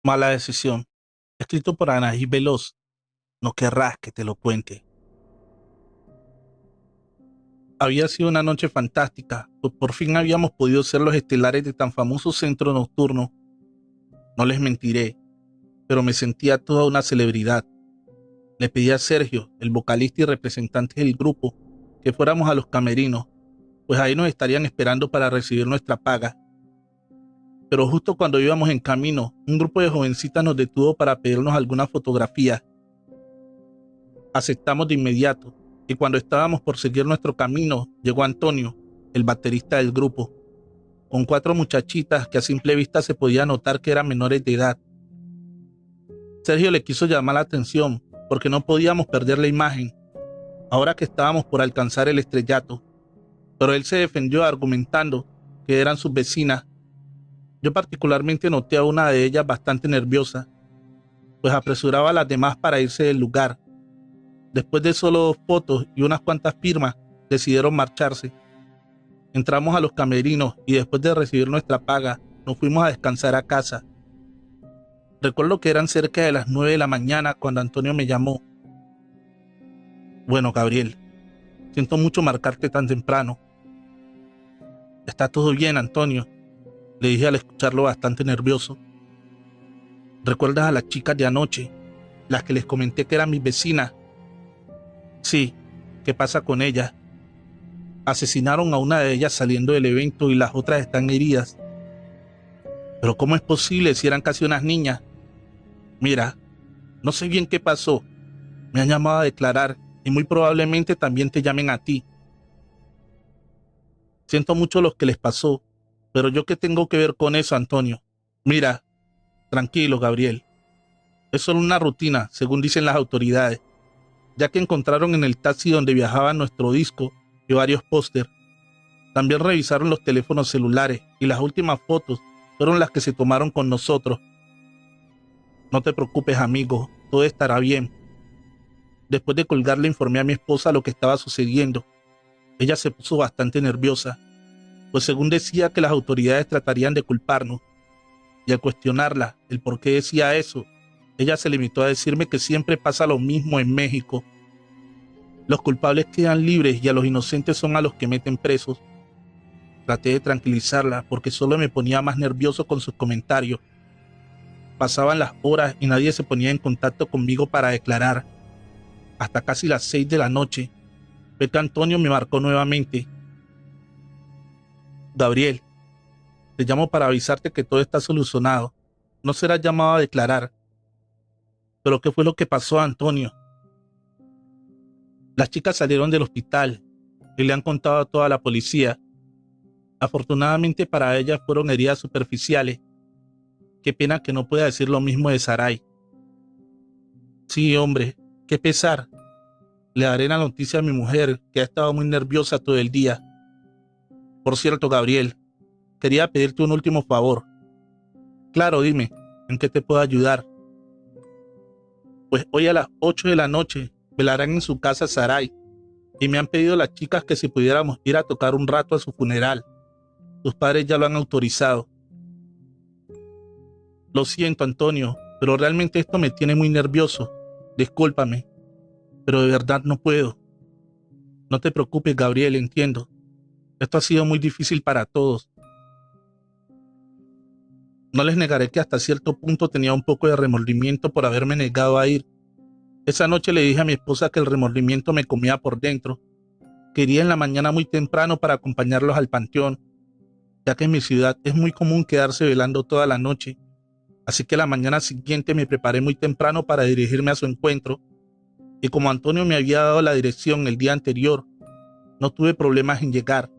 Mala decisión. Escrito por Anaí Veloz. No querrás que te lo cuente. Había sido una noche fantástica, pues por fin habíamos podido ser los estelares de tan famoso centro nocturno. No les mentiré, pero me sentía toda una celebridad. Le pedí a Sergio, el vocalista y representante del grupo, que fuéramos a los camerinos, pues ahí nos estarían esperando para recibir nuestra paga. Pero justo cuando íbamos en camino, un grupo de jovencitas nos detuvo para pedirnos algunas fotografías. Aceptamos de inmediato, y cuando estábamos por seguir nuestro camino, llegó Antonio, el baterista del grupo, con 4 muchachitas que a simple vista se podía notar que eran menores de edad. Sergio le quiso llamar la atención, porque no podíamos perder la imagen, ahora que estábamos por alcanzar el estrellato, pero él se defendió argumentando que eran sus vecinas. Yo particularmente noté a una de ellas bastante nerviosa, pues apresuraba a las demás para irse del lugar. Después de solo 2 fotos y unas cuantas firmas, decidieron marcharse. Entramos a los camerinos y después de recibir nuestra paga, nos fuimos a descansar a casa. Recuerdo que eran cerca de las 9 de la mañana cuando Antonio me llamó. Bueno, Gabriel, siento mucho marcarte tan temprano. Está todo bien, Antonio, le dije al escucharlo bastante nervioso. ¿Recuerdas a las chicas de anoche, las que les comenté que eran mis vecinas? Sí, ¿qué pasa con ellas? Asesinaron a una de ellas saliendo del evento y las otras están heridas. ¿Pero cómo es posible si eran casi unas niñas? Mira, no sé bien qué pasó. Me han llamado a declarar y muy probablemente también te llamen a ti. Siento mucho lo que les pasó, pero ¿yo qué tengo que ver con eso, Antonio? Mira, tranquilo, Gabriel. Es solo una rutina, según dicen las autoridades, ya que encontraron en el taxi donde viajaba nuestro disco y varios póster. También revisaron los teléfonos celulares y las últimas fotos fueron las que se tomaron con nosotros. No te preocupes, amigo, todo estará bien. Después de colgar le informé a mi esposa lo que estaba sucediendo. Ella se puso bastante nerviosa, pues según decía que las autoridades tratarían de culparnos. Y al cuestionarla el por qué decía eso, ella se limitó a decirme que siempre pasa lo mismo en México. Los culpables quedan libres y a los inocentes son a los que meten presos. Traté de tranquilizarla porque solo me ponía más nervioso con sus comentarios. Pasaban las horas y nadie se ponía en contacto conmigo para declarar. Hasta casi las 6 de la noche, fue que Antonio me marcó nuevamente. Gabriel, te llamo para avisarte que todo está solucionado. No serás llamado a declarar. ¿Pero qué fue lo que pasó, Antonio? Las chicas salieron del hospital y le han contado a toda la policía. Afortunadamente para ellas fueron heridas superficiales. Qué pena que no pueda decir lo mismo de Saray. Sí, hombre, qué pesar. Le daré la noticia a mi mujer, que ha estado muy nerviosa todo el día. Por cierto, Gabriel, quería pedirte un último favor. Claro, dime, ¿en qué te puedo ayudar? Pues hoy a las 8 de la noche velarán en su casa Saray y me han pedido las chicas que si pudiéramos ir a tocar un rato a su funeral. Tus padres ya lo han autorizado. Lo siento, Antonio, pero realmente esto me tiene muy nervioso. Discúlpame, pero de verdad no puedo. No te preocupes, Gabriel, entiendo. Esto ha sido muy difícil para todos. No les negaré que hasta cierto punto tenía un poco de remordimiento por haberme negado a ir. Esa noche le dije a mi esposa que el remordimiento me comía por dentro. Quería en la mañana muy temprano para acompañarlos al panteón, ya que en mi ciudad es muy común quedarse velando toda la noche. Así que la mañana siguiente me preparé muy temprano para dirigirme a su encuentro, y como Antonio me había dado la dirección el día anterior, no tuve problemas en llegar.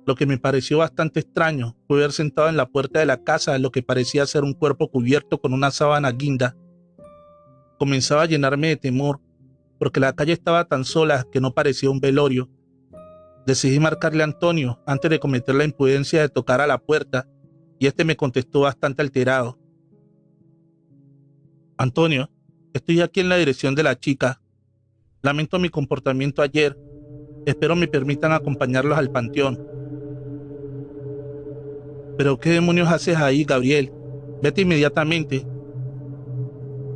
Lo que me pareció bastante extraño fue ver sentado en la puerta de la casa lo que parecía ser un cuerpo cubierto con una sábana guinda. Comenzaba a llenarme de temor, porque la calle estaba tan sola que no parecía un velorio. Decidí marcarle a Antonio antes de cometer la imprudencia de tocar a la puerta, y este me contestó bastante alterado. Antonio, estoy aquí en la dirección de la chica. Lamento mi comportamiento ayer. Espero me permitan acompañarlos al panteón. ¿Pero qué demonios haces ahí, Gabriel? Vete inmediatamente.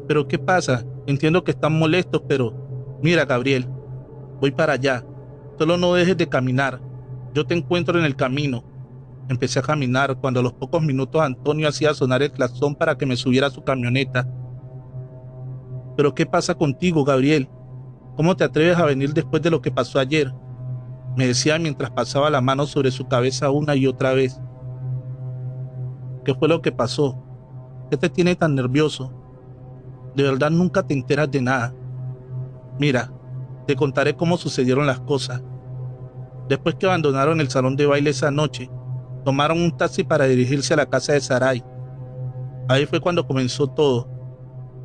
¿Pero qué pasa? Entiendo que están molestos, pero... Mira, Gabriel, voy para allá. Solo no dejes de caminar. Yo te encuentro en el camino. Empecé a caminar cuando a los pocos minutos Antonio hacía sonar el claxon para que me subiera a su camioneta. ¿Pero qué pasa contigo, Gabriel? ¿Cómo te atreves a venir después de lo que pasó ayer? Me decía mientras pasaba la mano sobre su cabeza una y otra vez. ¿Qué fue lo que pasó? ¿Qué te tiene tan nervioso? De verdad nunca te enteras de nada. Mira, te contaré cómo sucedieron las cosas. Después que abandonaron el salón de baile esa noche, tomaron un taxi para dirigirse a la casa de Sarai. Ahí fue cuando comenzó todo.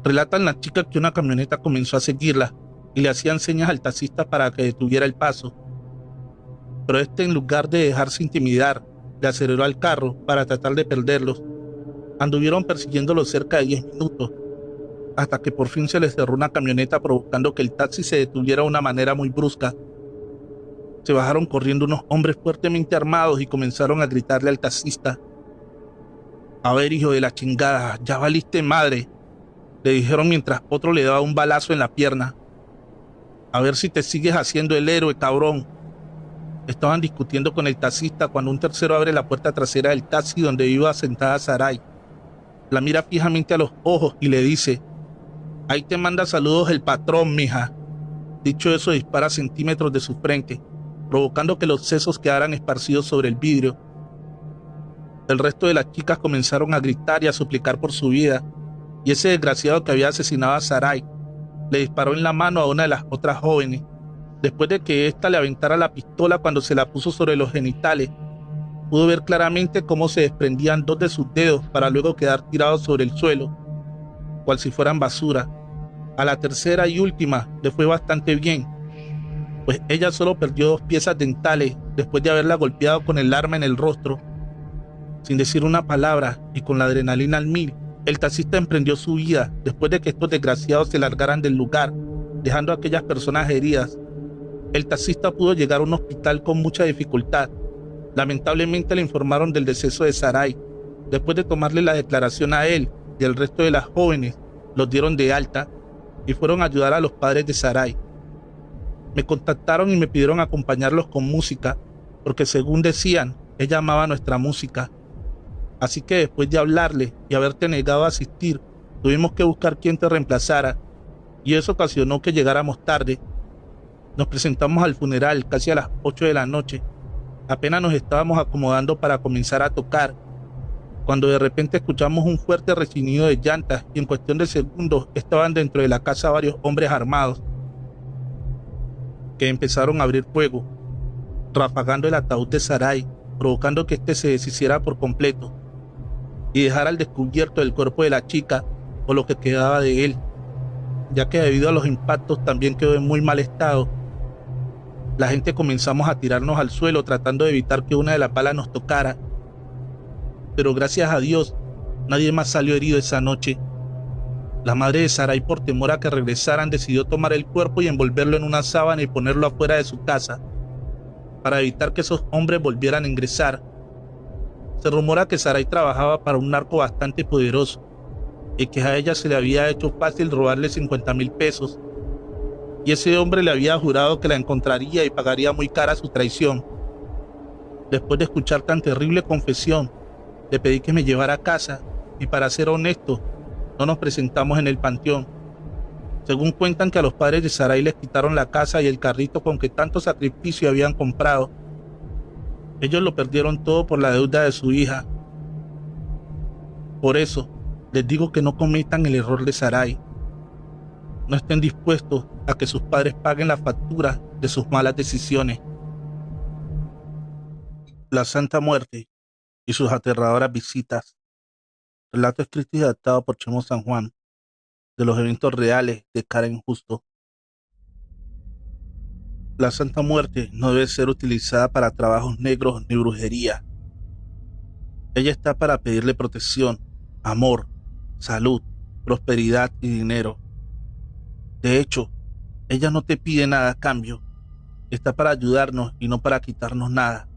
Relatan las chicas que una camioneta comenzó a seguirla y le hacían señas al taxista para que detuviera el paso. Pero este, en lugar de dejarse intimidar, le aceleró al carro para tratar de perderlos. Anduvieron persiguiéndolos cerca de 10 minutos, hasta que por fin se les cerró una camioneta provocando que el taxi se detuviera de una manera muy brusca. Se bajaron corriendo unos hombres fuertemente armados y comenzaron a gritarle al taxista. A ver, hijo de la chingada, ya valiste madre, le dijeron mientras otro le daba un balazo en la pierna. A ver si te sigues haciendo el héroe, cabrón. Estaban discutiendo con el taxista cuando un tercero abre la puerta trasera del taxi donde iba sentada Sarai. La mira fijamente a los ojos y le dice: ahí te manda saludos el patrón, mija. Dicho eso, dispara a centímetros de su frente, provocando que los sesos quedaran esparcidos sobre el vidrio. El resto de las chicas comenzaron a gritar y a suplicar por su vida, y ese desgraciado que había asesinado a Sarai le disparó en la mano a una de las otras jóvenes. Después de que ésta le aventara la pistola, cuando se la puso sobre los genitales, pudo ver claramente cómo se desprendían 2 de sus dedos para luego quedar tirados sobre el suelo, cual si fueran basura. A la tercera y última le fue bastante bien, pues ella solo perdió 2 piezas dentales después de haberla golpeado con el arma en el rostro. Sin decir una palabra y con la adrenalina al mil, el taxista emprendió su huida después de que estos desgraciados se largaran del lugar, dejando a aquellas personas heridas. El taxista pudo llegar a un hospital con mucha dificultad. Lamentablemente le informaron del deceso de Sarai. Después de tomarle la declaración a él y al resto de las jóvenes, los dieron de alta y fueron a ayudar a los padres de Sarai. Me contactaron y me pidieron acompañarlos con música, porque según decían, ella amaba nuestra música. Así que después de hablarle y haberte negado a asistir, tuvimos que buscar quien te reemplazara, y eso ocasionó que llegáramos tarde. Nos presentamos al funeral casi a las 8 de la noche. Apenas nos estábamos acomodando para comenzar a tocar, cuando de repente escuchamos un fuerte rechinido de llantas y en cuestión de segundos estaban dentro de la casa varios hombres armados que empezaron a abrir fuego, rafagando el ataúd de Sarai, provocando que éste se deshiciera por completo y dejara al descubierto el cuerpo de la chica o lo que quedaba de él, ya que debido a los impactos también quedó en muy mal estado. La gente comenzamos a tirarnos al suelo tratando de evitar que una de las balas nos tocara, pero gracias a Dios nadie más salió herido esa noche. La madre de Sarai, por temor a que regresaran, decidió tomar el cuerpo y envolverlo en una sábana y ponerlo afuera de su casa para evitar que esos hombres volvieran a ingresar. Se rumora que Sarai trabajaba para un narco bastante poderoso y que a ella se le había hecho fácil robarle 50,000 pesos, y ese hombre le había jurado que la encontraría y pagaría muy cara su traición. Después de escuchar tan terrible confesión, le pedí que me llevara a casa y, para ser honesto, no nos presentamos en el panteón. Según cuentan, que a los padres de Sarai les quitaron la casa y el carrito con que tanto sacrificio habían comprado. Ellos lo perdieron todo por la deuda de su hija. Por eso, les digo que no cometan el error de Sarai. No estén dispuestos a que sus padres paguen la factura de sus malas decisiones. La Santa Muerte y sus aterradoras visitas. Relato escrito y adaptado por Chemo San Juan, de los eventos reales de Karen Justo. La Santa Muerte no debe ser utilizada para trabajos negros ni brujería. Ella está para pedirle protección, amor, salud prosperidad y dinero. De hecho, ella no te pide nada a cambio. Está para ayudarnos y no para quitarnos nada.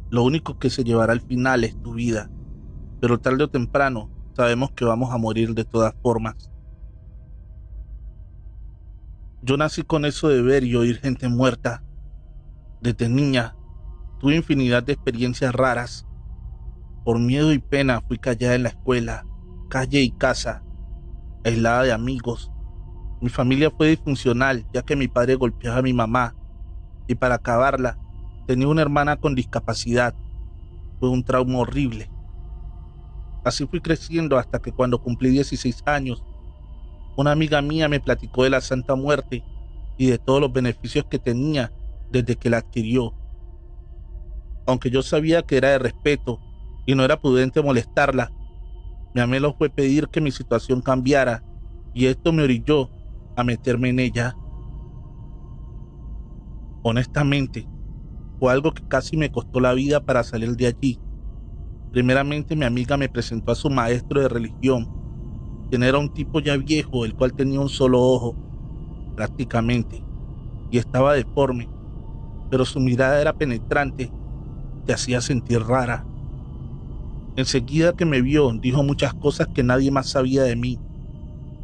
Lo único que se llevará al final es tu vida, pero tarde o temprano sabemos que vamos a morir de todas formas. Yo nací con eso de ver y oír gente muerta. Desde niña tuve infinidad de experiencias raras. Por miedo y pena fui callada en la escuela, calle y casa, aislada de amigos. Mi familia fue disfuncional, ya que mi padre golpeaba a mi mamá y para acabarla tenía una hermana con discapacidad. Fue un trauma horrible. Así fui creciendo hasta que cuando cumplí 16 años, una amiga mía me platicó de la Santa Muerte y de todos los beneficios que tenía desde que la adquirió. Aunque yo sabía que era de respeto y no era prudente molestarla, mi anhelo fue pedir que mi situación cambiara y esto me orilló a meterme en ella. Honestamente, fue algo que casi me costó la vida para salir de allí. Primeramente, mi amiga me presentó a su maestro de religión, quien era un tipo ya viejo, el cual tenía un solo ojo, prácticamente, y estaba deforme, pero su mirada era penetrante, te hacía sentir rara. Enseguida que me vio, dijo muchas cosas que nadie más sabía de mí,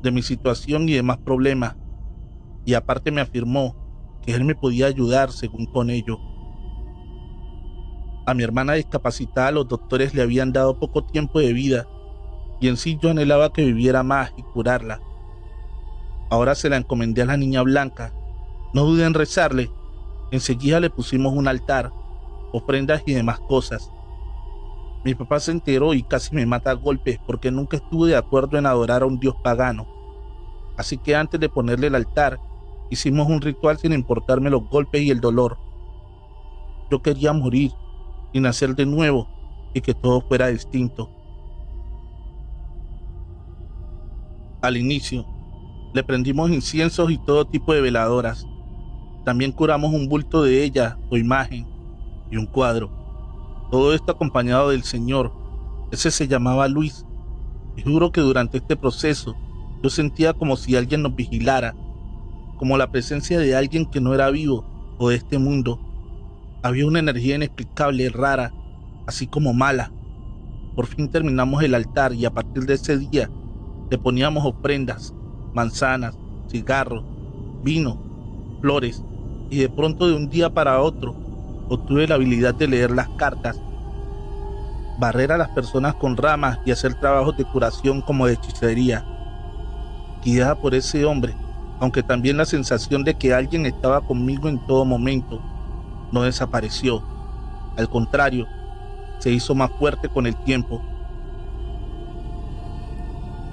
de mi situación y demás problemas, y aparte me afirmó que él me podía ayudar según con ello. A mi hermana discapacitada los doctores le habían dado poco tiempo de vida y en sí yo anhelaba que viviera más y curarla. Ahora se la encomendé a la niña blanca. No dudé en rezarle. Enseguida le pusimos un altar, ofrendas y demás cosas. Mi papá se enteró y casi me mata a golpes porque nunca estuve de acuerdo en adorar a un dios pagano. Así que antes de ponerle el altar, hicimos un ritual sin importarme los golpes y el dolor. Yo quería morir y nacer de nuevo y que todo fuera distinto. Al inicio, le prendimos inciensos y todo tipo de veladoras. También curamos un bulto de ella o imagen y un cuadro. Todo esto acompañado del Señor. Ese se llamaba Luis. Y juro que durante este proceso yo sentía como si alguien nos vigilara, como la presencia de alguien que no era vivo o de este mundo. Había una energía inexplicable, rara, así como mala. Por fin terminamos el altar y a partir de ese día le poníamos ofrendas, manzanas, cigarros, vino, flores, y de pronto de un día para otro obtuve la habilidad de leer las cartas, barrer a las personas con ramas y hacer trabajos de curación como de hechicería. Guiada por ese hombre, aunque también la sensación de que alguien estaba conmigo en todo momento, no desapareció. Al contrario, se hizo más fuerte con el tiempo.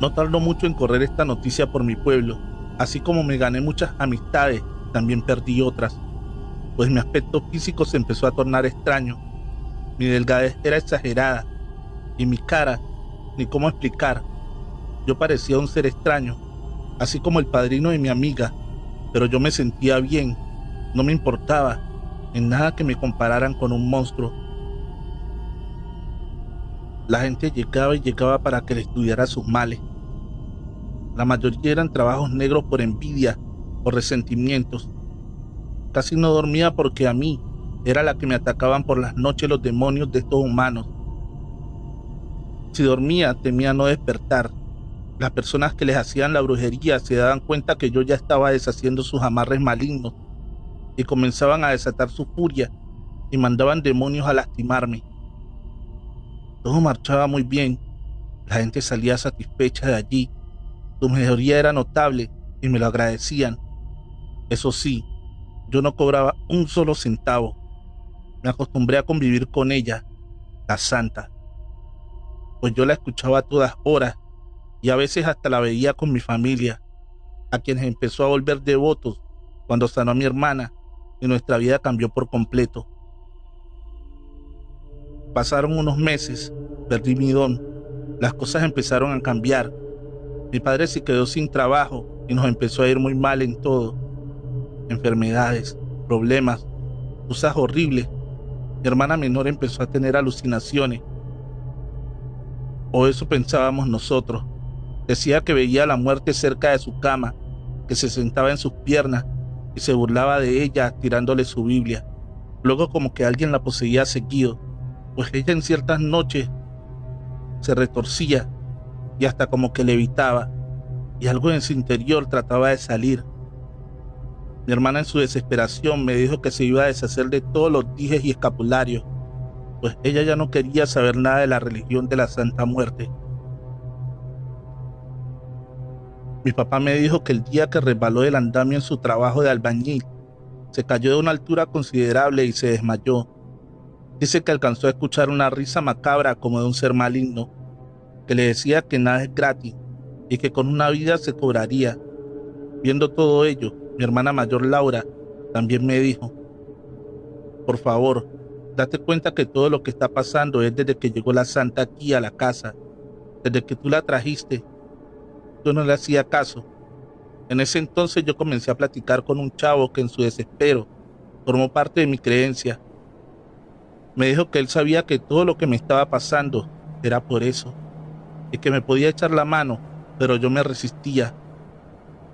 No tardó mucho en correr esta noticia por mi pueblo. Así como me gané muchas amistades, también perdí otras, pues mi aspecto físico se empezó a tornar extraño. Mi delgadez era exagerada y mi cara, ni cómo explicar. Yo parecía un ser extraño, así como el padrino de mi amiga, pero yo me sentía bien, no me importaba en nada que me compararan con un monstruo. La gente llegaba y llegaba para que le estudiara sus males. La mayoría eran trabajos negros por envidia o resentimientos. Casi no dormía porque a mí era la que me atacaban por las noches los demonios de estos humanos. Si dormía, temía no despertar. Las personas que les hacían la brujería se daban cuenta que yo ya estaba deshaciendo sus amarres malignos y comenzaban a desatar su furia y mandaban demonios a lastimarme. Todo marchaba muy bien. La gente salía satisfecha de allí. Su mejoría era notable y me lo agradecían. Eso sí, yo no cobraba un solo centavo. Me acostumbré a convivir con ella, la santa, pues yo la escuchaba a todas horas y a veces hasta la veía con mi familia, a quienes empezó a volver devotos cuando sanó a mi hermana y nuestra vida cambió por completo. Pasaron unos meses, perdí mi don, las cosas empezaron a cambiar. Mi padre se quedó sin trabajo y nos empezó a ir muy mal en todo. Enfermedades, problemas, cosas horribles. Mi hermana menor empezó a tener alucinaciones. O eso pensábamos nosotros. Decía que veía a la muerte cerca de su cama, que se sentaba en sus piernas y se burlaba de ella tirándole su Biblia. Luego como que alguien la poseía seguido, pues ella en ciertas noches se retorcía y hasta como que levitaba, y algo en su interior trataba de salir. Mi hermana en su desesperación me dijo que se iba a deshacer de todos los dijes y escapularios, pues ella ya no quería saber nada de la religión de la Santa Muerte. Mi papá me dijo que el día que resbaló del andamio en su trabajo de albañil, se cayó de una altura considerable y se desmayó. Dice que alcanzó a escuchar una risa macabra como de un ser maligno, que le decía que nada es gratis y que con una vida se cobraría. Viendo todo ello, mi hermana mayor Laura también me dijo: por favor, date cuenta que todo lo que está pasando es desde que llegó la santa aquí a la casa. Desde que tú la trajiste, yo no le hacía caso. En ese entonces yo comencé a platicar con un chavo que en su desespero formó parte de mi creencia. Me dijo que él sabía que todo lo que me estaba pasando era por eso, y que me podía echar la mano, pero yo me resistía.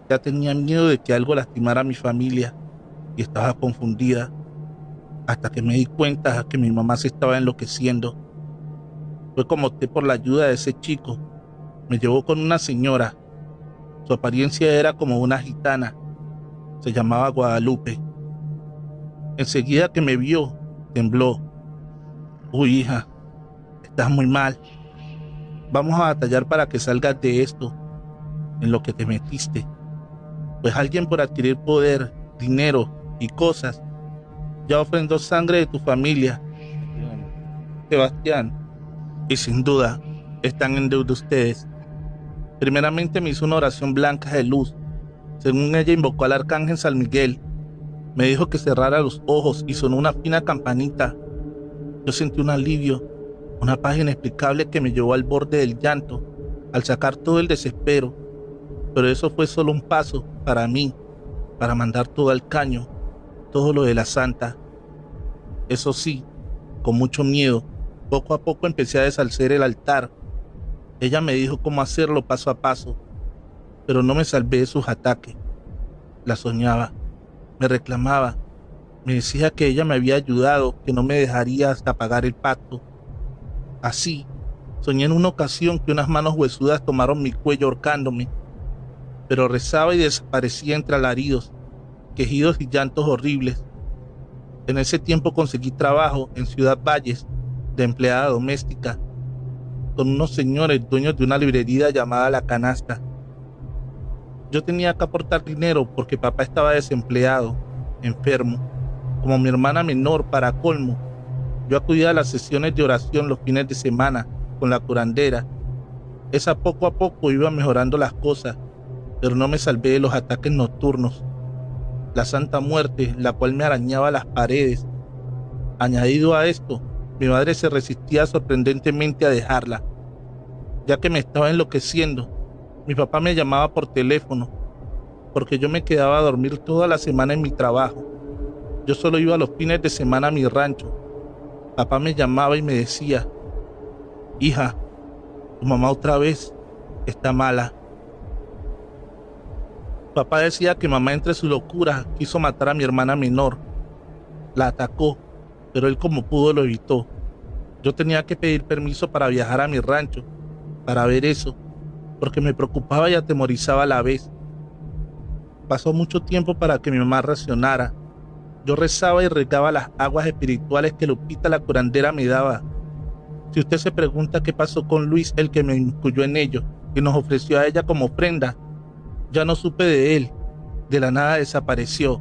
Ya tenía miedo de que algo lastimara a mi familia y estaba confundida, hasta que me di cuenta que mi mamá se estaba enloqueciendo. Fue como opté por la ayuda de ese chico. Me llevó con una señora. Su apariencia era como una gitana. Se llamaba Guadalupe. Enseguida que me vio, tembló. Uy, hija, estás muy mal. Vamos a batallar para que salgas de esto, en lo que te metiste. Pues alguien por adquirir poder, dinero y cosas, ya ofrendó sangre de tu familia, Sebastián, y sin duda están en deuda ustedes. Primeramente me hizo una oración blanca de luz. Según ella invocó al arcángel San Miguel. Me dijo que cerrara los ojos y sonó una fina campanita. Yo sentí un alivio, una paz inexplicable que me llevó al borde del llanto, al sacar todo el desespero. Pero eso fue solo un paso para mí, para mandar todo al caño, todo lo de la santa. Eso sí, con mucho miedo, poco a poco empecé a deshacer el altar. Ella me dijo cómo hacerlo paso a paso, pero no me salvé de sus ataques. La soñaba, me reclamaba, me decía que ella me había ayudado, que no me dejaría hasta pagar el pacto. Así, soñé en una ocasión que unas manos huesudas tomaron mi cuello ahorcándome, pero rezaba y desaparecía entre alaridos, quejidos y llantos horribles. En ese tiempo conseguí trabajo en Ciudad Valles de empleada doméstica con unos señores dueños de una librería llamada La Canasta. Yo tenía que aportar dinero porque papá estaba desempleado, enfermo. Como mi hermana menor, para colmo, yo acudía a las sesiones de oración los fines de semana con la curandera. Esa poco a poco iba mejorando las cosas, pero no me salvé de los ataques nocturnos. La Santa Muerte, la cual me arañaba las paredes. Añadido a esto, mi madre se resistía sorprendentemente a dejarla, ya que me estaba enloqueciendo. Mi papá me llamaba por teléfono, porque yo me quedaba a dormir toda la semana en mi trabajo. Yo solo iba los fines de semana a mi rancho. Papá me llamaba y me decía: hija, tu mamá otra vez está mala. Papá decía que mamá, entre su locura, quiso matar a mi hermana menor. La atacó, pero él como pudo lo evitó. Yo tenía que pedir permiso para viajar a mi rancho, para ver eso, porque me preocupaba y atemorizaba a la vez. Pasó mucho tiempo para que mi mamá reaccionara. Yo rezaba y regaba las aguas espirituales que Lupita la curandera me daba. Si usted se pregunta qué pasó con Luis, el que me incluyó en ello y nos ofreció a ella como ofrenda, ya no supe de él. De la nada desapareció.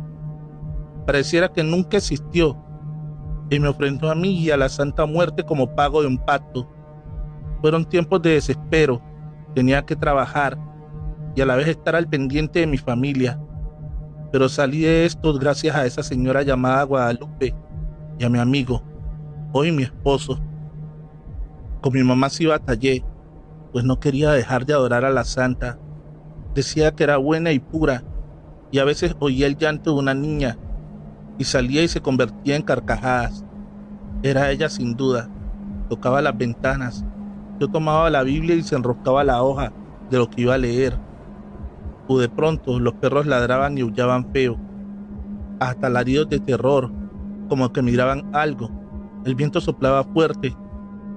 Pareciera que nunca existió, y me ofrendó a mí y a la Santa Muerte como pago de un pacto. Fueron tiempos de desespero. Tenía que trabajar y a la vez estar al pendiente de mi familia. Pero salí de esto gracias a esa señora llamada Guadalupe y a mi amigo, hoy mi esposo. Con mi mamá sí batallé, pues no quería dejar de adorar a la santa. Decía que era buena y pura, y a veces oía el llanto de una niña y salía y se convertía en carcajadas. Era ella sin duda. Tocaba las ventanas. Yo tomaba la Biblia y se enroscaba la hoja de lo que iba a leer, o de pronto los perros ladraban y aullaban feo, hasta alaridos de terror, como que miraban algo. El viento soplaba fuerte,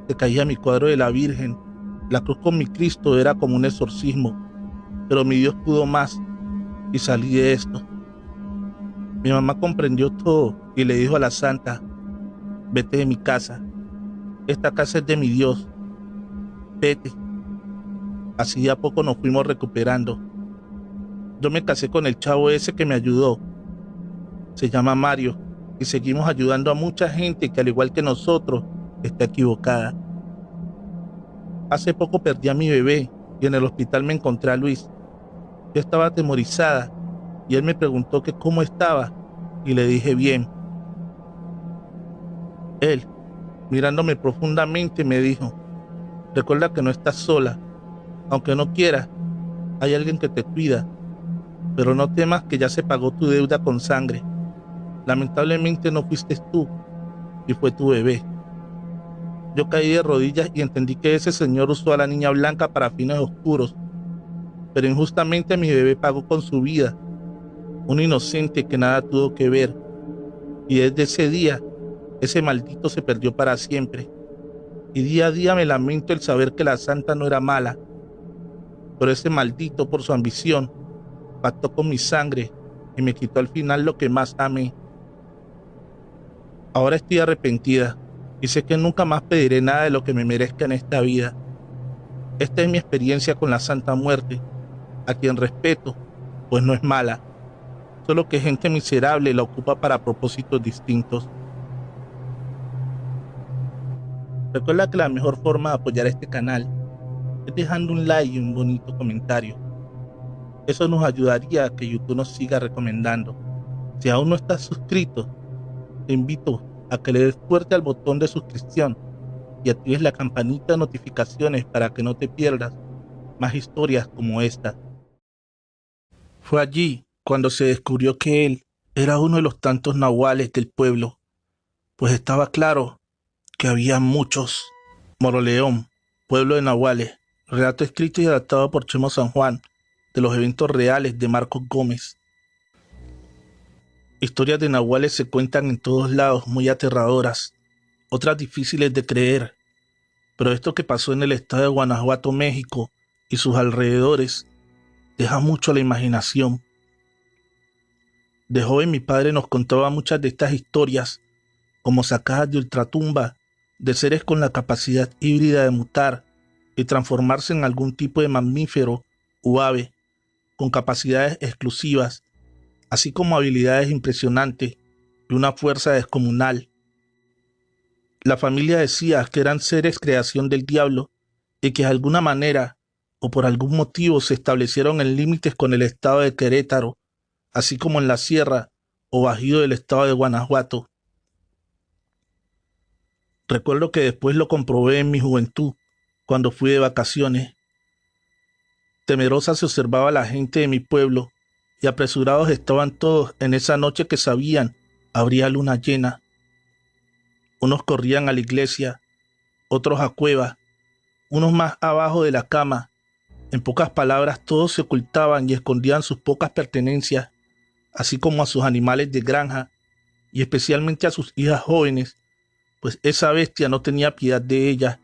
se caía mi cuadro de la Virgen, la cruz con mi Cristo era como un exorcismo, pero mi Dios pudo más y salí de esto. Mi mamá comprendió todo y le dijo a la santa: vete de mi casa, esta casa es de mi Dios, vete. Así de a poco nos fuimos recuperando. Yo me casé con el chavo ese que me ayudó, se llama Mario, y seguimos ayudando a mucha gente que al igual que nosotros está equivocada. Hace poco perdí a mi bebé y en el hospital me encontré a Luis. Yo estaba atemorizada y él me preguntó que cómo estaba y le dije bien. Él, mirándome profundamente, me dijo: recuerda que no estás sola, aunque no quieras, hay alguien que te cuida, pero no temas que ya se pagó tu deuda con sangre. Lamentablemente no fuiste tú y fue tu bebé. Yo caí de rodillas y entendí que ese señor usó a la niña blanca para fines oscuros, pero injustamente mi bebé pagó con su vida, un inocente que nada tuvo que ver, y desde ese día, ese maldito se perdió para siempre. Y día a día me lamento el saber que la santa no era mala, pero ese maldito por su ambición pactó con mi sangre y me quitó al final lo que más amé. Ahora estoy arrepentida y sé que nunca más pediré nada de lo que me merezca en esta vida. Esta es mi experiencia con la Santa Muerte, a quien respeto, pues no es mala, solo que gente miserable la ocupa para propósitos distintos. Recuerda que la mejor forma de apoyar este canal es dejando un like y un bonito comentario. Eso nos ayudaría a que YouTube nos siga recomendando. Si aún no estás suscrito, te invito a que le des fuerte al botón de suscripción y actives la campanita de notificaciones para que no te pierdas más historias como esta. Fue allí cuando se descubrió que él era uno de los tantos nahuales del pueblo, pues estaba claro que había muchos. Moroleón, pueblo de nahuales, relato escrito y adaptado por Chemo San Juan, de los eventos reales de Marcos Gómez. Historias de nahuales se cuentan en todos lados, muy aterradoras, otras difíciles de creer, pero esto que pasó en el estado de Guanajuato, México, y sus alrededores, deja mucho a la imaginación. De joven mi padre nos contaba muchas de estas historias, como sacadas de ultratumba, de seres con la capacidad híbrida de mutar y transformarse en algún tipo de mamífero u ave, con capacidades exclusivas, así como habilidades impresionantes y una fuerza descomunal. La familia decía que eran seres creación del diablo y que de alguna manera o por algún motivo se establecieron en límites con el estado de Querétaro, así como en la sierra o bajío del estado de Guanajuato. Recuerdo que después lo comprobé en mi juventud, cuando fui de vacaciones. Temerosa se observaba la gente de mi pueblo y apresurados estaban todos en esa noche que sabían habría luna llena. Unos corrían a la iglesia, otros a cuevas, unos más abajo de la cama. En pocas palabras, todos se ocultaban y escondían sus pocas pertenencias, así como a sus animales de granja y especialmente a sus hijas jóvenes, pues esa bestia no tenía piedad de ellas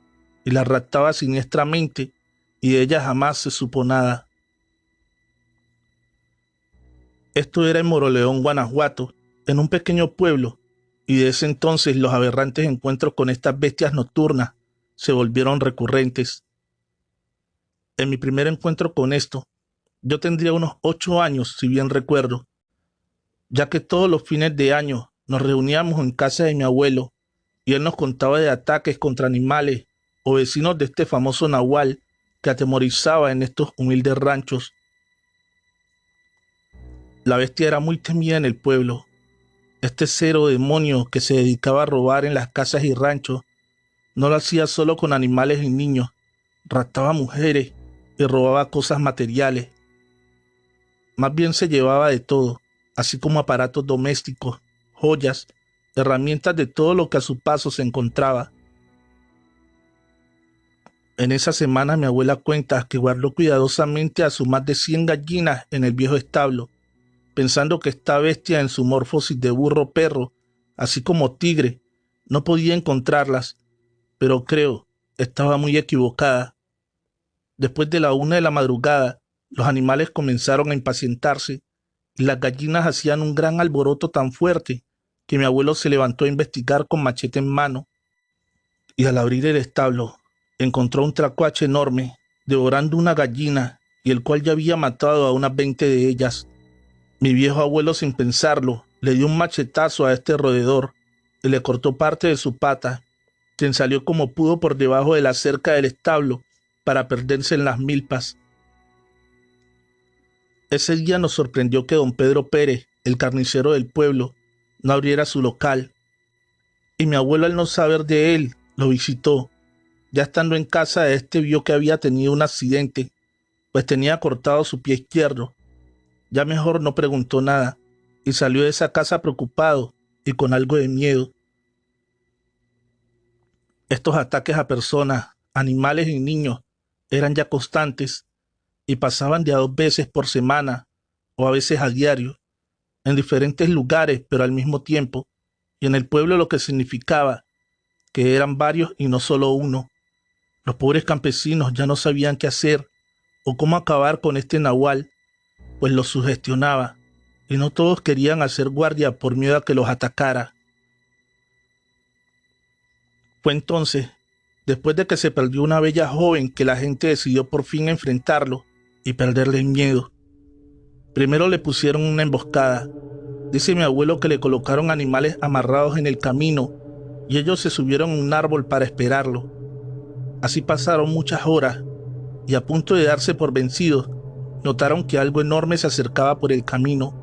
y las raptaba siniestramente y de ellas jamás se supo nada. Esto era en Moroleón, Guanajuato, en un pequeño pueblo, y de ese entonces los aberrantes encuentros con estas bestias nocturnas se volvieron recurrentes. En mi primer encuentro con esto, yo tendría unos 8 años, si bien recuerdo, ya que todos los fines de año nos reuníamos en casa de mi abuelo y él nos contaba de ataques contra animales o vecinos de este famoso nahual que atemorizaba en estos humildes ranchos. La bestia era muy temida en el pueblo. Este cero demonio que se dedicaba a robar en las casas y ranchos no lo hacía solo con animales y niños, raptaba mujeres y robaba cosas materiales. Más bien se llevaba de todo, así como aparatos domésticos, joyas, herramientas de todo lo que a su paso se encontraba. En esa semana mi abuela cuenta que guardó cuidadosamente a sus más de 100 gallinas en el viejo establo, pensando que esta bestia en su morfosis de burro perro, así como tigre, no podía encontrarlas, pero creo, estaba muy equivocada. Después de la 1 de la madrugada, los animales comenzaron a impacientarse y las gallinas hacían un gran alboroto tan fuerte que mi abuelo se levantó a investigar con machete en mano y al abrir el establo encontró un tlacuache enorme devorando una gallina y el cual ya había matado a unas 20 de ellas. Mi viejo abuelo, sin pensarlo, le dio un machetazo a este roedor y le cortó parte de su pata, quien salió como pudo por debajo de la cerca del establo para perderse en las milpas. Ese día nos sorprendió que don Pedro Pérez, el carnicero del pueblo, no abriera su local, y mi abuelo, al no saber de él, lo visitó. Ya estando en casa de este, vio que había tenido un accidente, pues tenía cortado su pie izquierdo. Ya mejor no preguntó nada y salió de esa casa preocupado y con algo de miedo. Estos ataques a personas, animales y niños eran ya constantes y pasaban de a 2 veces por semana o a veces a diario, en diferentes lugares pero al mismo tiempo, y en el pueblo, lo que significaba que eran varios y no solo uno. Los pobres campesinos ya no sabían qué hacer o cómo acabar con este nahual, pues los sugestionaba, y no todos querían hacer guardia por miedo a que los atacara. Fue entonces, después de que se perdió una bella joven, que la gente decidió por fin enfrentarlo y perderle el miedo. Primero le pusieron una emboscada. Dice mi abuelo que le colocaron animales amarrados en el camino y ellos se subieron a un árbol para esperarlo. Así pasaron muchas horas y, a punto de darse por vencidos, notaron que algo enorme se acercaba por el camino,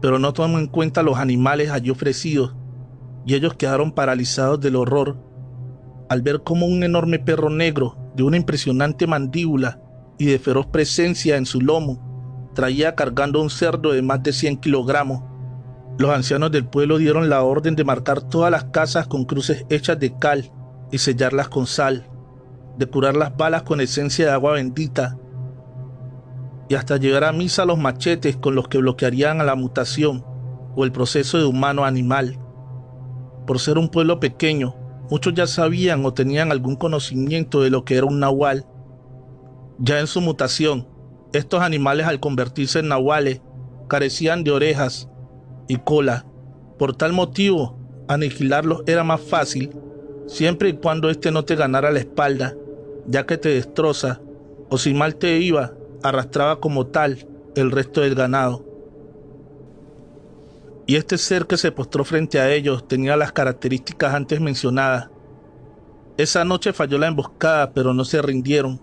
pero no tomó en cuenta los animales allí ofrecidos y ellos quedaron paralizados del horror al ver cómo un enorme perro negro de una impresionante mandíbula y de feroz presencia en su lomo traía cargando un cerdo de más de 100 kilogramos. Los ancianos del pueblo dieron la orden de marcar todas las casas con cruces hechas de cal y sellarlas con sal, de curar las balas con esencia de agua bendita y hasta llevar a misa los machetes con los que bloquearían a la mutación o el proceso de humano a animal. Por ser un pueblo pequeño, muchos ya sabían o tenían algún conocimiento de lo que era un nahual. Ya en su mutación, estos animales, al convertirse en nahuales, carecían de orejas y cola. Por tal motivo, aniquilarlos era más fácil, siempre y cuando éste no te ganara la espalda, ya que te destroza, o si mal te iba, arrastraba como tal el resto del ganado. Y este ser que se postró frente a ellos tenía las características antes mencionadas. Esa noche falló la emboscada, pero no se rindieron,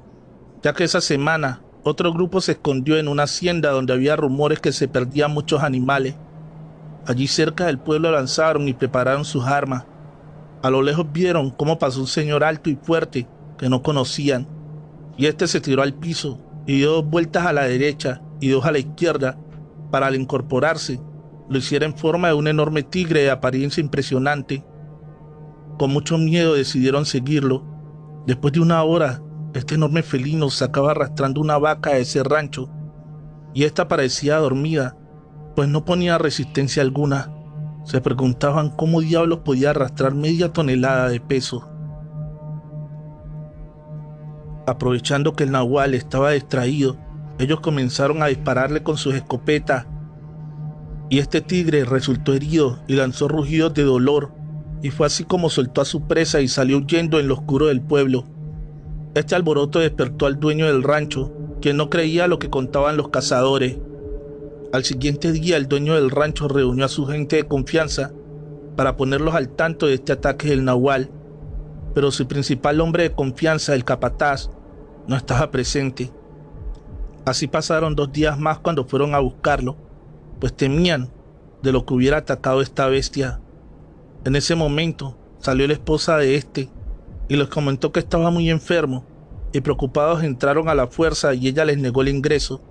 ya que esa semana otro grupo se escondió en una hacienda donde había rumores que se perdían muchos animales. Allí cerca del pueblo lanzaron y prepararon sus armas. A lo lejos vieron cómo pasó un señor alto y fuerte que no conocían, y este se tiró al piso y dio 2 vueltas a la derecha y 2 a la izquierda para, al incorporarse, lo hiciera en forma de un enorme tigre de apariencia impresionante. Con mucho miedo decidieron seguirlo. Después de 1 hora, este enorme felino sacaba arrastrando una vaca de ese rancho, y esta parecía dormida, pues no ponía resistencia alguna. Se preguntaban cómo diablos podía arrastrar media tonelada de peso. Aprovechando que el nahual estaba distraído, ellos comenzaron a dispararle con sus escopetas, y este tigre resultó herido y lanzó rugidos de dolor, y fue así como soltó a su presa y salió huyendo en lo oscuro del pueblo. Este alboroto despertó al dueño del rancho, quien no creía lo que contaban los cazadores. Al siguiente día, el dueño del rancho reunió a su gente de confianza para ponerlos al tanto de este ataque del nahual, pero su principal hombre de confianza, el capataz, no estaba presente. Así pasaron 2 días más cuando fueron a buscarlo, pues temían de lo que hubiera atacado esta bestia. En ese momento salió la esposa de este y les comentó que estaba muy enfermo, y preocupados entraron a la fuerza y ella les negó el ingreso,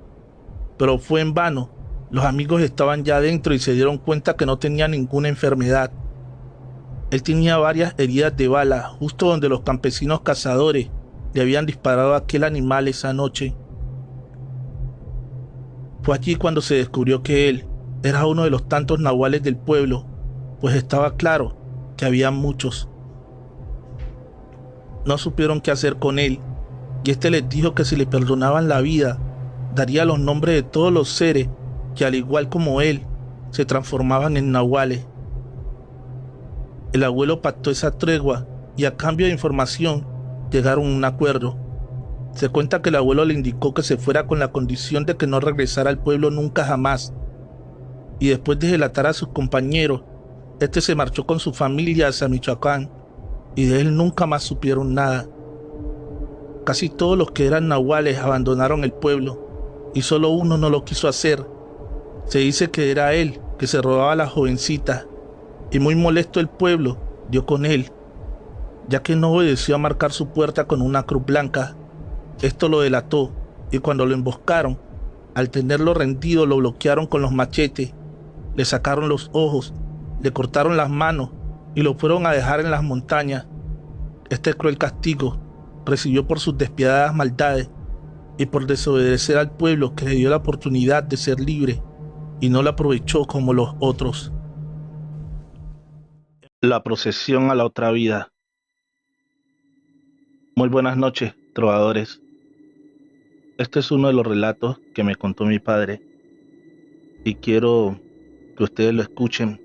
pero fue en vano. Los amigos estaban ya adentro y se dieron cuenta que no tenía ninguna enfermedad. Él tenía varias heridas de bala justo donde los campesinos cazadores le habían disparado a aquel animal esa noche. Fue allí cuando se descubrió que él era uno de los tantos nahuales del pueblo, pues estaba claro que había muchos. No supieron qué hacer con él, y este les dijo que si le perdonaban la vida, daría los nombres de todos los seres que, al igual como él, se transformaban en nahuales. El abuelo pactó esa tregua y, a cambio de información, llegaron a un acuerdo. Se cuenta que el abuelo le indicó que se fuera con la condición de que no regresara al pueblo nunca jamás, y después de delatar a sus compañeros, este se marchó con su familia hacia Michoacán, y de él nunca más supieron nada. Casi todos los que eran nahuales abandonaron el pueblo, y solo uno no lo quiso hacer. Se dice que era él que se robaba a la jovencita, y muy molesto el pueblo dio con él, ya que no obedeció a marcar su puerta con una cruz blanca. Esto lo delató, y cuando lo emboscaron, al tenerlo rendido lo bloquearon con los machetes, le sacaron los ojos, le cortaron las manos y lo fueron a dejar en las montañas. Este cruel castigo recibió por sus despiadadas maldades y por desobedecer al pueblo que le dio la oportunidad de ser libre y no la aprovechó como los otros. La procesión a la otra vida. Muy buenas noches, trovadores. Este es uno de los relatos que me contó mi padre y quiero que ustedes lo escuchen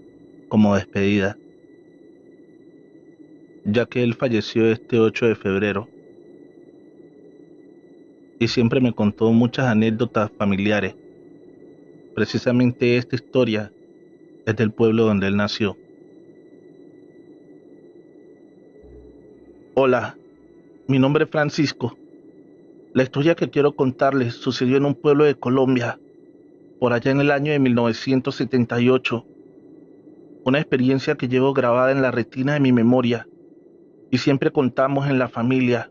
como despedida, ya que él falleció este 8 de febrero y siempre me contó muchas anécdotas familiares. Precisamente esta historia es del pueblo donde él nació. Hola, mi nombre es Francisco. La historia que quiero contarles sucedió en un pueblo de Colombia, por allá en el año de 1978. Una experiencia que llevo grabada en la retina de mi memoria y siempre contamos en la familia.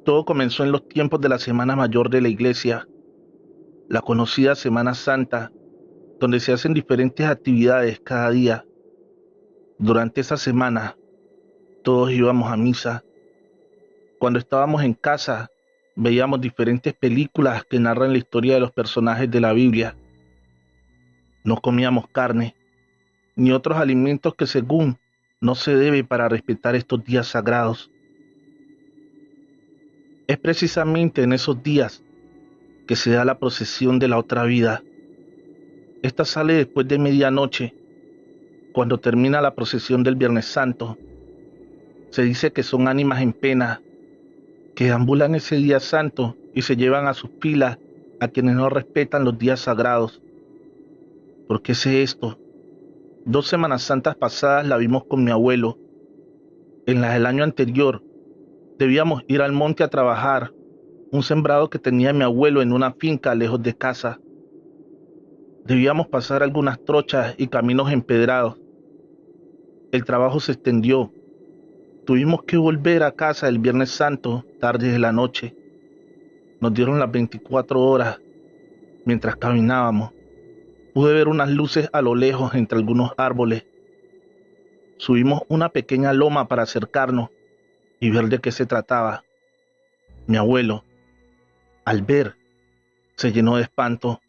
Todo comenzó en los tiempos de la Semana Mayor de la iglesia, la conocida Semana Santa, donde se hacen diferentes actividades cada día. Durante esa semana, todos íbamos a misa. Cuando estábamos en casa, veíamos diferentes películas que narran la historia de los personajes de la Biblia. No comíamos carne, ni otros alimentos que según no se debe para respetar estos días sagrados. Es precisamente en esos días que se da la procesión de la otra vida. Esta sale después de medianoche, cuando termina la procesión del Viernes Santo. Se dice que son ánimas en pena, que deambulan ese día santo y se llevan a sus filas a quienes no respetan los días sagrados. ¿Por qué sé esto? 2 Semanas Santas pasadas la vimos con mi abuelo. En las del año anterior, debíamos ir al monte a trabajar, un sembrado que tenía mi abuelo en una finca lejos de casa. Debíamos pasar algunas trochas y caminos empedrados. El trabajo se extendió. Tuvimos que volver a casa el Viernes Santo, tarde de la noche. Nos dieron las 24 horas. Mientras caminábamos, pude ver unas luces a lo lejos entre algunos árboles. Subimos una pequeña loma para acercarnos y ver de qué se trataba. Mi abuelo, al ver, se llenó de espanto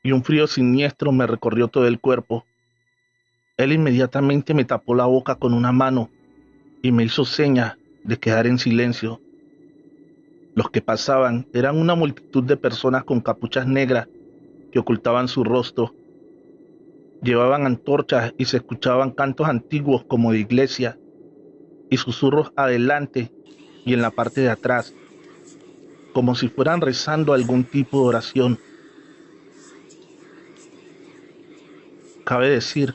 y un frío siniestro me recorrió todo el cuerpo. Él inmediatamente me tapó la boca con una mano y me hizo señas de quedar en silencio. Los que pasaban eran una multitud de personas con capuchas negras que ocultaban su rostro. Llevaban antorchas y se escuchaban cantos antiguos como de iglesia y susurros adelante y en la parte de atrás, como si fueran rezando algún tipo de oración. Cabe decir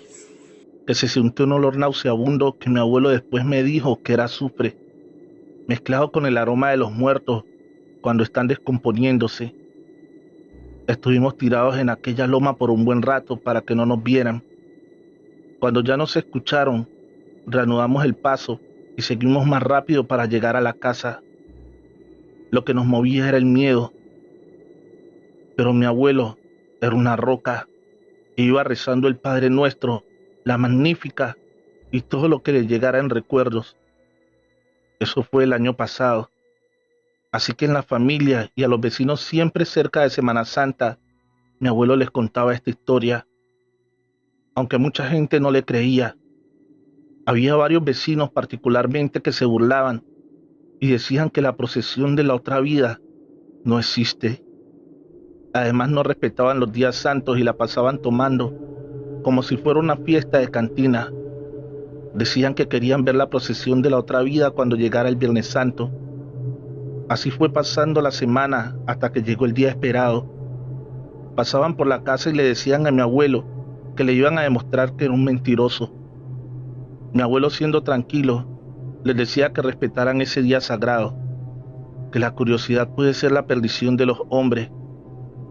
que se sintió un olor nauseabundo que mi abuelo después me dijo que era azufre, mezclado con el aroma de los muertos cuando están descomponiéndose. Estuvimos tirados en aquella loma por un buen rato para que no nos vieran. Cuando ya nos escucharon, reanudamos el paso y seguimos más rápido para llegar a la casa. Lo que nos movía era el miedo, pero mi abuelo era una roca e iba rezando el Padre Nuestro, la Magnífica y todo lo que le llegara en recuerdos. Eso fue el año pasado. Así que en la familia y a los vecinos siempre cerca de Semana Santa, mi abuelo les contaba esta historia, aunque mucha gente no le creía. Había varios vecinos particularmente que se burlaban y decían que la procesión de la otra vida no existe. Además no respetaban los días santos y la pasaban tomando como si fuera una fiesta de cantina. Decían que querían ver la procesión de la otra vida cuando llegara el Viernes Santo. Así fue pasando la semana hasta que llegó el día esperado. Pasaban por la casa y le decían a mi abuelo que le iban a demostrar que era un mentiroso. Mi abuelo, siendo tranquilo, les decía que respetaran ese día sagrado, que la curiosidad puede ser la perdición de los hombres,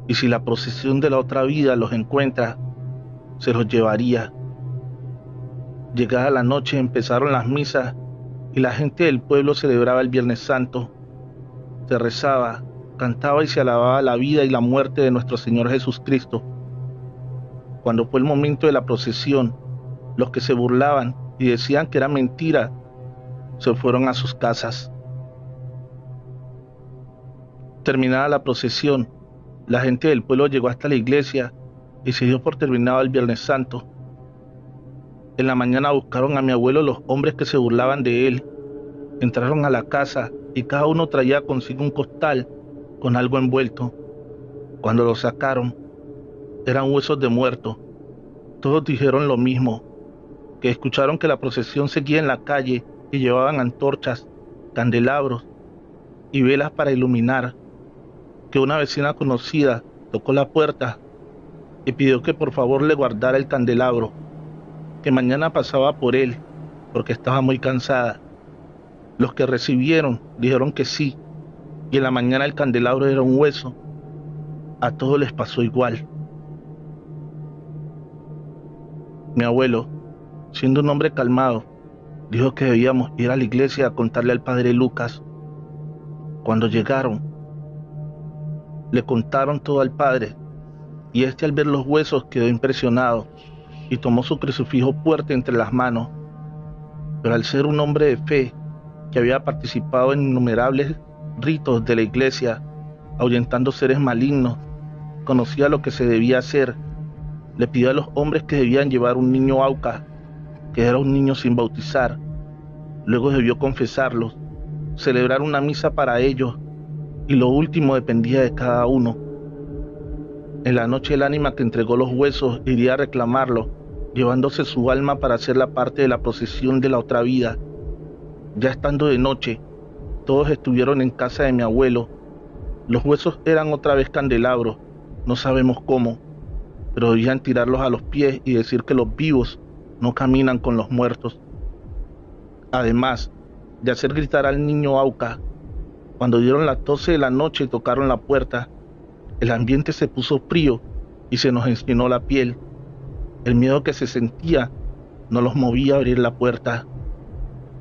y si la procesión de la otra vida los encuentra, se los llevaría. Llegada la noche empezaron las misas y la gente del pueblo celebraba el Viernes Santo. Se rezaba, cantaba y se alababa la vida y la muerte de nuestro Señor Jesucristo. Cuando fue el momento de la procesión, los que se burlaban y decían que era mentira, se fueron a sus casas. Terminada la procesión, la gente del pueblo llegó hasta la iglesia y se dio por terminado el Viernes Santo. En la mañana buscaron a mi abuelo los hombres que se burlaban de él. Entraron a la casa y cada uno traía consigo un costal con algo envuelto. Cuando lo sacaron, eran huesos de muertos. Todos dijeron lo mismo, que escucharon que la procesión seguía en la calle y llevaban antorchas, candelabros y velas para iluminar, que una vecina conocida tocó la puerta y pidió que por favor le guardara el candelabro, que mañana pasaba por él, porque estaba muy cansada. Los que recibieron dijeron que sí, y en la mañana el candelabro era un hueso. A todos les pasó igual. Mi abuelo, siendo un hombre calmado, dijo que debíamos ir a la iglesia a contarle al padre Lucas. Cuando llegaron, le contaron todo al padre, y este al ver los huesos quedó impresionado y tomó su crucifijo fuerte entre las manos. Pero al ser un hombre de fe, que había participado en innumerables ritos de la iglesia, ahuyentando seres malignos, conocía lo que se debía hacer. Le pidió a los hombres que debían llevar un niño Auca, que era un niño sin bautizar. Luego debió confesarlos, celebrar una misa para ellos, y lo último dependía de cada uno. En la noche el ánima que entregó los huesos iría a reclamarlo, llevándose su alma para hacerla parte de la procesión de la otra vida. Ya estando de noche, todos estuvieron en casa de mi abuelo. Los huesos eran otra vez candelabros, no sabemos cómo, pero debían tirarlos a los pies y decir que los vivos no caminan con los muertos. Además de hacer gritar al niño Auca, cuando dieron las 12 de la noche y tocaron la puerta, el ambiente se puso frío y se nos enchinó la piel. El miedo que se sentía no los movía a abrir la puerta,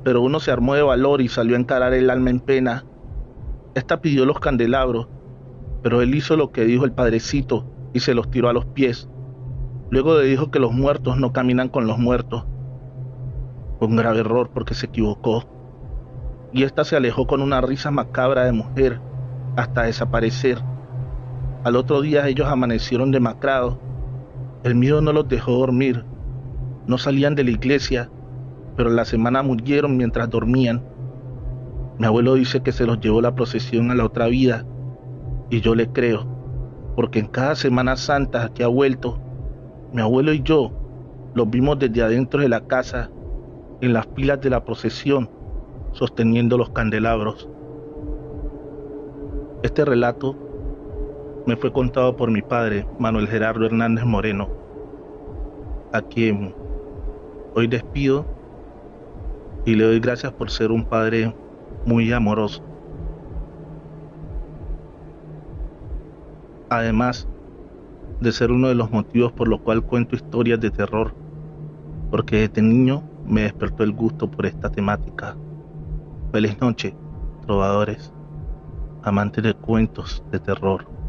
pero uno se armó de valor y salió a encarar el alma en pena. Esta pidió los candelabros, pero él hizo lo que dijo el padrecito y se los tiró a los pies. Luego le dijo que los muertos no caminan con los muertos. Fue un grave error porque se equivocó, y esta se alejó con una risa macabra de mujer hasta desaparecer. Al otro día ellos amanecieron demacrados. El miedo no los dejó dormir. No salían de la iglesia, pero en la semana murieron mientras dormían. Mi abuelo dice que se los llevó la procesión a la otra vida, y yo le creo, porque en cada Semana Santa que ha vuelto, mi abuelo y yo los vimos desde adentro de la casa, en las filas de la procesión, sosteniendo los candelabros. Este relato me fue contado por mi padre, Manuel Gerardo Hernández Moreno, a quien hoy despido y le doy gracias por ser un padre muy amoroso. Además de ser uno de los motivos por los cuales cuento historias de terror, porque desde niño me despertó el gusto por esta temática. Feliz noche, trovadores, amantes de cuentos de terror.